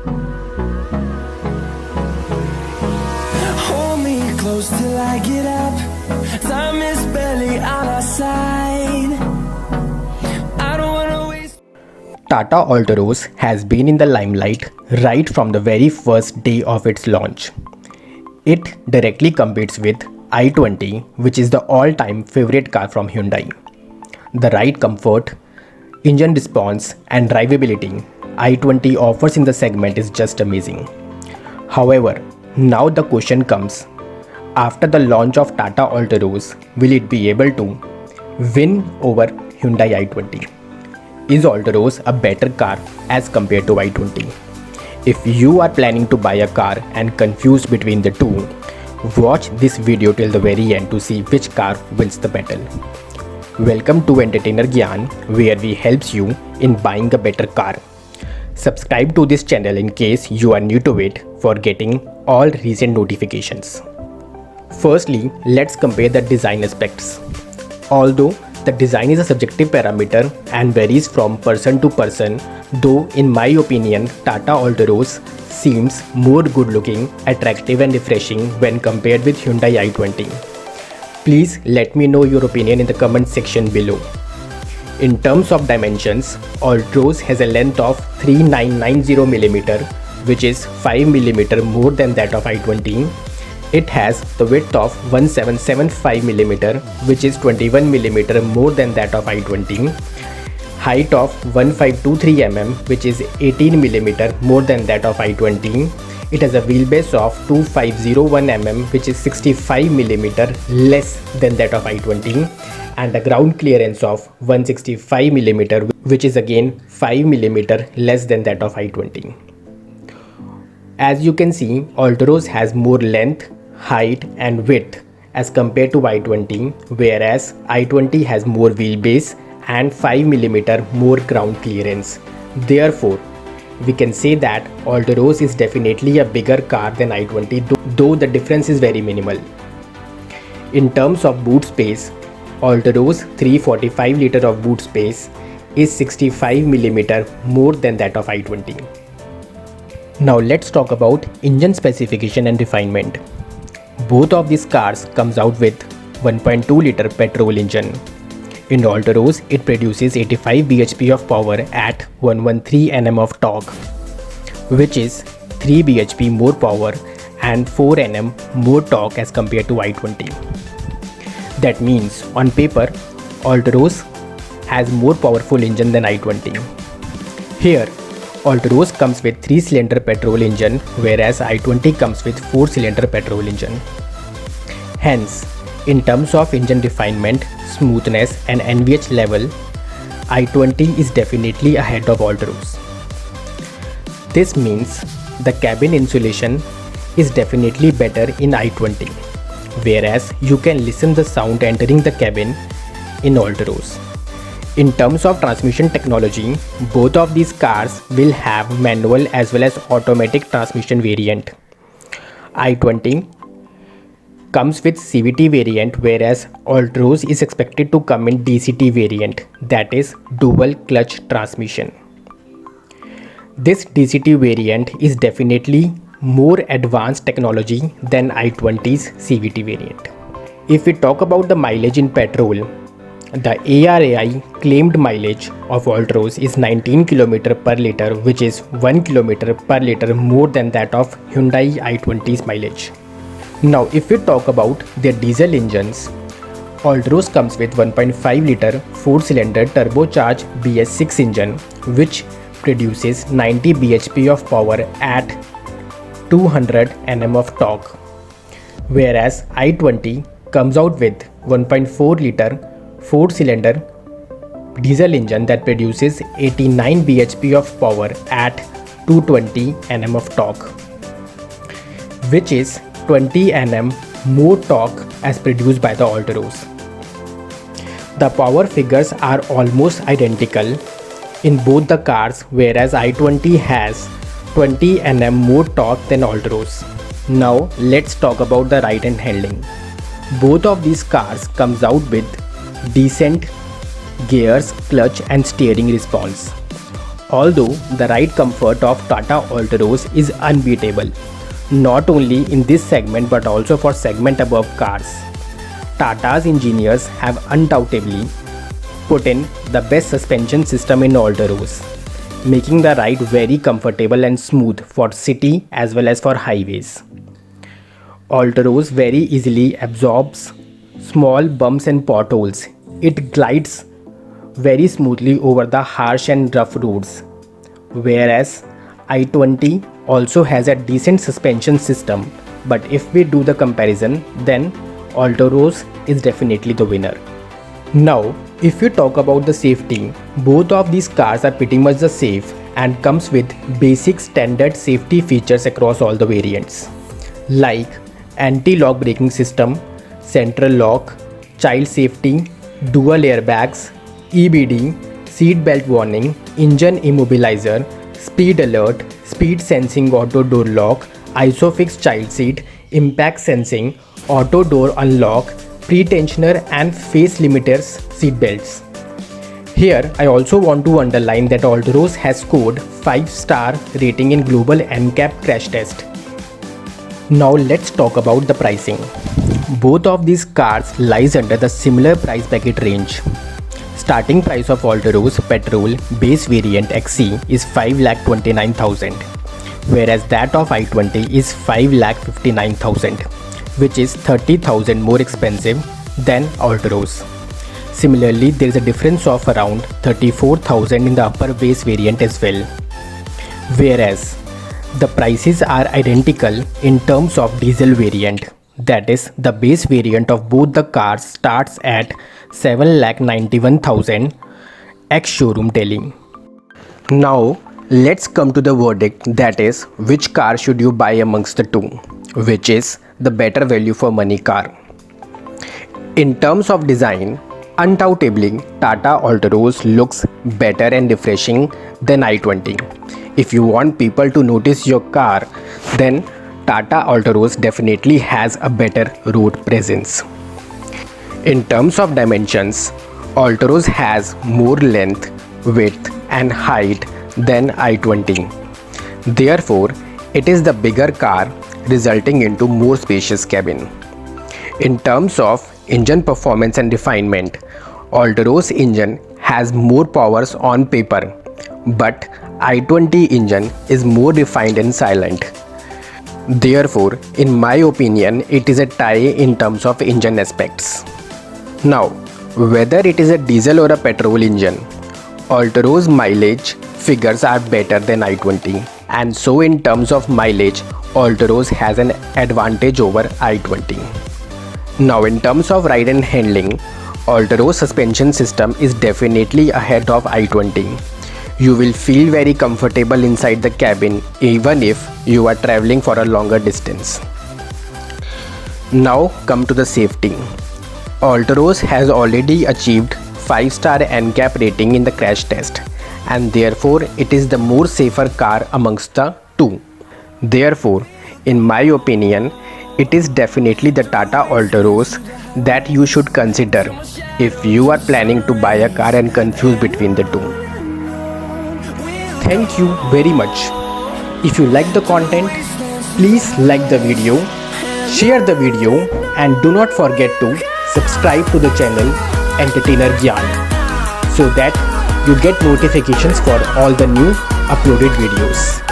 Hold me close till I get up. Time is barely on our side. I don't wanna waste. Tata Altroz has been in the limelight right from the very first day of its launch. It directly competes with I20, which is the all-time favorite car from Hyundai. The ride comfort, engine response and drivability I20 offers in the segment is just amazing. However, now the question comes, after the launch of Tata Altroz, will it be able to win over Hyundai I20? Is Altroz a better car as compared to I20? If you are planning to buy a car and confused between the two, watch this video till the very end to see which car wins the battle. Welcome to Entertainer Gyan, where we helps you in buying a better car. Subscribe to this channel in case you are new to it for getting all recent notifications. Firstly, let's compare the design aspects. Although the design is a subjective parameter and varies from person to person, though in my opinion Tata Altroz seems more good looking, attractive and refreshing when compared with Hyundai i20. Please let me know your opinion in the comment section below. In terms of dimensions, Altroz has a length of 3990mm, which is 5mm more than that of i20. It has the width of 1775mm, which is 21mm more than that of i20. Height of 1523mm, which is 18mm more than that of i20. It has a wheelbase of 2501mm, which is 65mm less than that of i20, and a ground clearance of 165mm, which is again 5mm less than that of i20. As you can see, Altroz has more length, height and width as compared to i20, whereas i20 has more wheelbase and 5mm more ground clearance. Therefore, we can say that Altroz is definitely a bigger car than i20, though the difference is very minimal. In terms of boot space, Altroz 345 litre of boot space is 65mm more than that of i20. Now let's talk about engine specification and refinement. Both of these cars comes out with 1.2 litre petrol engine. In Altroz, it produces 85 bhp of power at 113 Nm of torque, which is 3 bhp more power and 4 Nm more torque as compared to i20. That means, on paper, Altroz has more powerful engine than i20. Here, Altroz comes with 3-cylinder petrol engine, whereas i20 comes with 4-cylinder petrol engine. Hence, in terms of engine refinement, smoothness and NVH level, i20 is definitely ahead of Altroz. This means the cabin insulation is definitely better in i20, whereas you can listen the sound entering the cabin in Altroz. In terms of transmission technology, both of these cars will have manual as well as automatic transmission variant. i20 comes with CVT variant, whereas Altroz is expected to come in DCT variant, that is dual clutch transmission. This DCT variant is definitely more advanced technology than i20's CVT variant. If we talk about the mileage in petrol, the ARAI claimed mileage of Altroz is 19 km per litre, which is 1 km per litre more than that of Hyundai i20's mileage. Now if we talk about their diesel engines, Altroz comes with 1.5 litre 4-cylinder turbocharged BS6 engine, which produces 90 bhp of power at 200 Nm of torque, whereas i20 comes out with 1.4 litre 4-cylinder diesel engine that produces 89 bhp of power at 220 Nm of torque, which is 20 Nm more torque as produced by the Altroz. The power figures are almost identical in both the cars, whereas i20 has 20 Nm more torque than Altroz. Now let's talk about the ride and handling. Both of these cars comes out with decent gears, clutch and steering response. Although the ride comfort of Tata Altroz is unbeatable, not only in this segment but also for segment above cars. Tata's engineers have undoubtedly put in the best suspension system in Altroz, making the ride very comfortable and smooth for city as well as for highways. Altroz very easily absorbs small bumps and potholes. It glides very smoothly over the harsh and rough roads, whereas I20 also has a decent suspension system, but if we do the comparison, then Altroz is definitely the winner. Now, if you talk about the safety, both of these cars are pretty much the same and comes with basic standard safety features across all the variants, like anti-lock braking system, central lock, child safety, dual airbags, EBD, seat belt warning, engine immobilizer, speed alert, speed sensing auto door lock, ISOFIX child seat, impact sensing, auto door unlock, pre-tensioner and face limiters seat belts. Here I also want to underline that Altroz has scored 5-star rating in global NCAP crash test. Now let's talk about the pricing. Both of these cars lies under the similar price bracket range. Starting price of Altroz petrol base variant XC is 5,29,000, whereas that of I20 is 5,59,000, which is 30,000 more expensive than Altroz. Similarly, there is a difference of around 34,000 in the upper base variant as well, whereas the prices are identical in terms of diesel variant. That is, the base variant of both the cars starts at 7,91,000 ex showroom Delhi. Now let's come to the verdict, that is, which car should you buy amongst the two, which is the better value for money car. In terms of design, undoubtedly Tata Altroz looks better and refreshing than I20. If you want people to notice your car, then Tata Altroz definitely has a better road presence. In terms of dimensions, Altroz has more length, width and height than I20. Therefore, it is the bigger car, resulting into more spacious cabin. In terms of engine performance and refinement, Altroz engine has more powers on paper, but I20 engine is more refined and silent. Therefore, in my opinion, it is a tie in terms of engine aspects. Now, whether it is a diesel or a petrol engine, Altroz mileage figures are better than I20, and so in terms of mileage, Altroz has an advantage over I20. Now, in terms of ride and handling, Altroz suspension system is definitely ahead of I20. You will feel very comfortable inside the cabin even if you are traveling for a longer distance. Now come to the safety. Altroz has already achieved 5-star NCAP rating in the crash test, and therefore it is the more safer car amongst the two. Therefore, in my opinion, it is definitely the Tata Altroz that you should consider if you are planning to buy a car and confuse between the two. Thank you very much. If you like the content, please like the video, share the video and do not forget to subscribe to the channel Entertainer Gyan so that you get notifications for all the new uploaded videos.